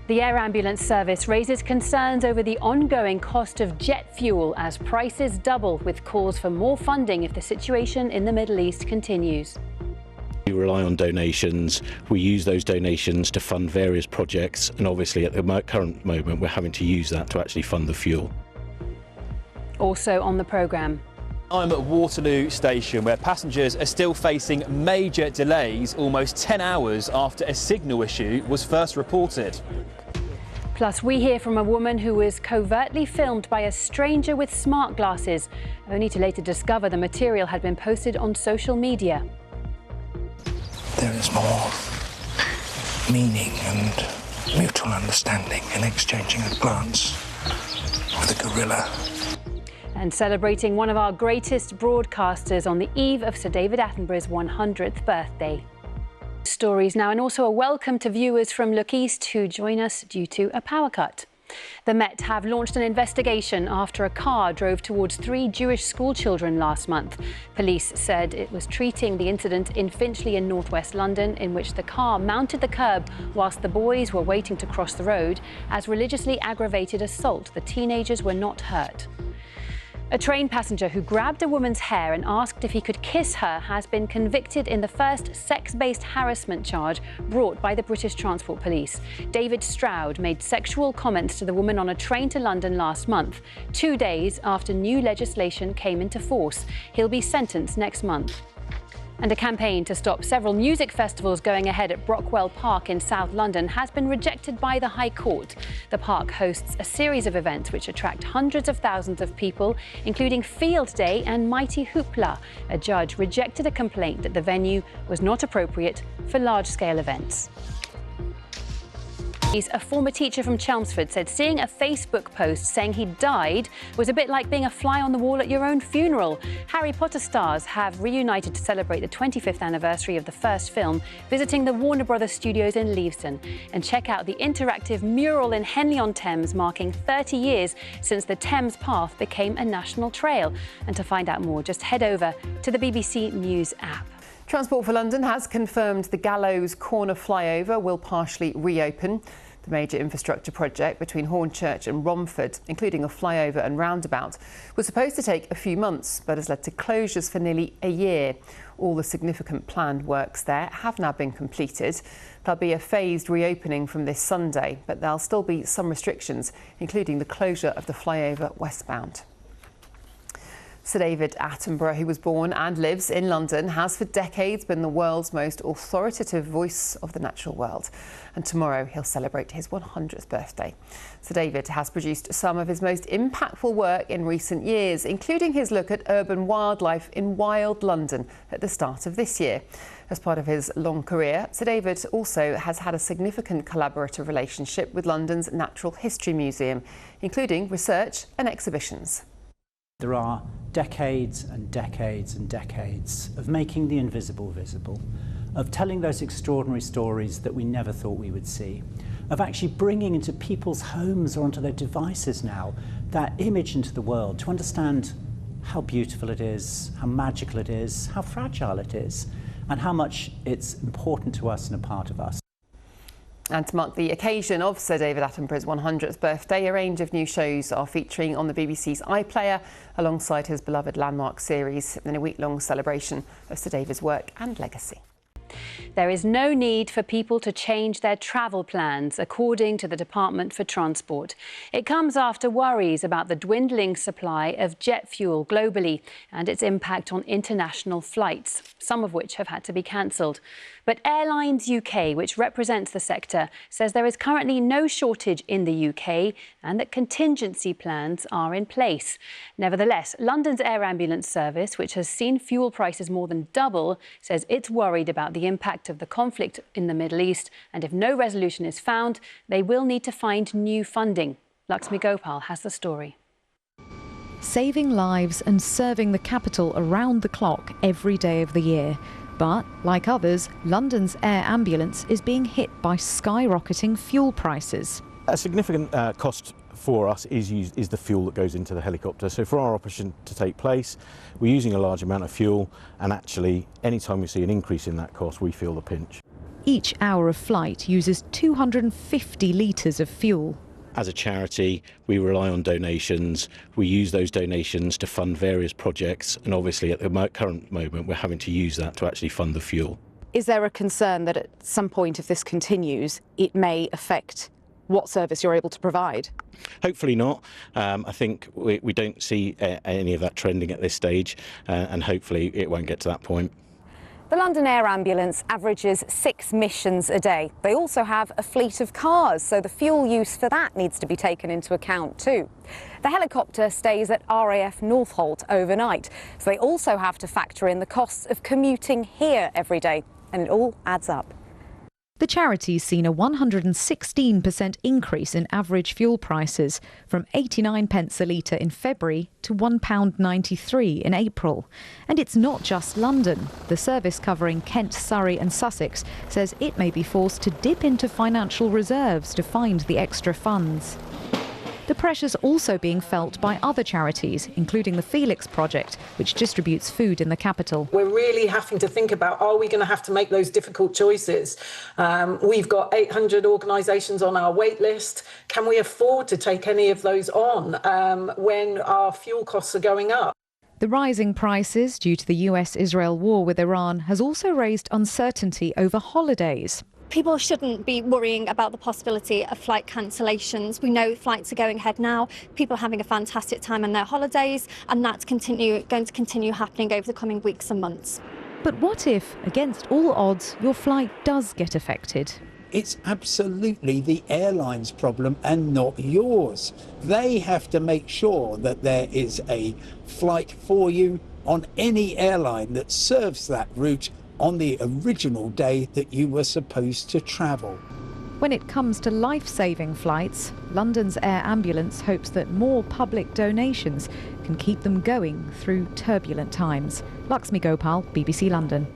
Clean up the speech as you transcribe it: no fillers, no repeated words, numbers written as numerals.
The air ambulance service raises concerns over the ongoing cost of jet fuel as prices double, with calls for more funding if the situation in the Middle East continues. We rely on donations. We use those donations to fund various projects, and obviously at the current moment we're having to use that to actually fund the fuel. Also on the programme. I'm at Waterloo Station, where passengers are still facing major delays almost 10 hours after a signal issue was first reported. Plus, we hear from a woman who was covertly filmed by a stranger with smart glasses, only to later discover the material had been posted on social media. There is more meaning and mutual understanding in exchanging a glance with a gorilla. And celebrating one of our greatest broadcasters on the eve of Sir David Attenborough's 100th birthday. Stories now, and also a welcome to viewers from Look East who join us due to a power cut. The Met have launched an investigation after a car drove towards 3 Jewish schoolchildren last month. Police said it was treating the incident in Finchley in northwest London, in which the car mounted the curb whilst the boys were waiting to cross the road, as religiously aggravated assault. The teenagers were not hurt. A train passenger who grabbed a woman's hair and asked if he could kiss her has been convicted in the first sex-based harassment charge brought by the British Transport Police. David Stroud made sexual comments to the woman on a train to London last month, 2 days after new legislation came into force. He'll be sentenced next month. And a campaign to stop several music festivals going ahead at Brockwell Park in South London has been rejected by the High Court. The park hosts a series of events which attract hundreds of thousands of people, including Field Day and Mighty Hoopla. A judge rejected a complaint that the venue was not appropriate for large-scale events. A former teacher from Chelmsford said seeing a Facebook post saying he died was a bit like being a fly on the wall at your own funeral. Harry Potter stars have reunited to celebrate the 25th anniversary of the first film, visiting the Warner Brothers studios in Leavesden. And check out the interactive mural in Henley-on-Thames, marking 30 years since the Thames Path became a national trail. And to find out more, just head over to the BBC News app. Transport for London has confirmed the Gallows Corner flyover will partially reopen. The major infrastructure project between Hornchurch and Romford, including a flyover and roundabout, was supposed to take a few months but has led to closures for nearly a year. All the significant planned works there have now been completed. There'll be a phased reopening from this Sunday, but there'll still be some restrictions, including the closure of the flyover westbound. Sir David Attenborough, who was born and lives in London, has for decades been the world's most authoritative voice of the natural world. And tomorrow he'll celebrate his 100th birthday. Sir David has produced some of his most impactful work in recent years, including his look at urban wildlife in wild London at the start of this year. As part of his long career, Sir David also has had a significant collaborative relationship with London's Natural History Museum, including research and exhibitions. There are decades and decades and decades of making the invisible visible, of telling those extraordinary stories that we never thought we would see, of actually bringing into people's homes or onto their devices now that image into the world to understand how beautiful it is, how magical it is, how fragile it is, and how much it's important to us and a part of us. And to mark the occasion of Sir David Attenborough's 100th birthday, a range of new shows are featuring on the BBC's iPlayer alongside his beloved Landmark series in a week-long celebration of Sir David's work and legacy. There is no need for people to change their travel plans, according to the Department for Transport. It comes after worries about the dwindling supply of jet fuel globally and its impact on international flights, some of which have had to be cancelled. But Airlines UK, which represents the sector, says there is currently no shortage in the UK and that contingency plans are in place. Nevertheless, London's air ambulance service, which has seen fuel prices more than double, says it's worried about the impact of the conflict in the Middle East, and if no resolution is found, they will need to find new funding. Lakshmi Gopal has the story. Saving lives and serving the capital around the clock every day of the year. But, like others, London's air ambulance is being hit by skyrocketing fuel prices. A significant cost for us is the fuel that goes into the helicopter. So for our operation to take place, we're using a large amount of fuel, and actually any time we see an increase in that cost, we feel the pinch. Each hour of flight uses 250 litres of fuel. As a charity, we rely on donations. We use those donations to fund various projects, and obviously at the current moment we're having to use that to actually fund the fuel. Is there a concern that at some point, if this continues, it may affect what service you're able to provide? Hopefully not. I think we don't see any of that trending at this stage, and hopefully it won't get to that point. The London Air Ambulance averages 6 missions a day. They also have a fleet of cars, so the fuel use for that needs to be taken into account too. The helicopter stays at RAF Northolt overnight, so they also have to factor in the costs of commuting here every day, and it all adds up. The charity's seen a 116% increase in average fuel prices, from 89 pence a litre in February to £1.93 in April. And it's not just London. The service covering Kent, Surrey and Sussex says it may be forced to dip into financial reserves to find the extra funds. The pressure's also being felt by other charities, including the Felix Project, which distributes food in the capital. We're really having to think about, are we going to have to make those difficult choices? We've got 800 organisations on our wait list. Can we afford to take any of those on when our fuel costs are going up? The rising prices due to the US-Israel war with Iran has also raised uncertainty over holidays. People shouldn't be worrying about the possibility of flight cancellations. We know flights are going ahead now. People are having a fantastic time on their holidays, and that's going to continue happening over the coming weeks and months. But what if, against all odds, your flight does get affected? It's absolutely the airline's problem and not yours. They have to make sure that there is a flight for you on any airline that serves that route on the original day that you were supposed to travel. When it comes to life-saving flights, London's Air Ambulance hopes that more public donations can keep them going through turbulent times. Lakshmi Gopal, BBC London.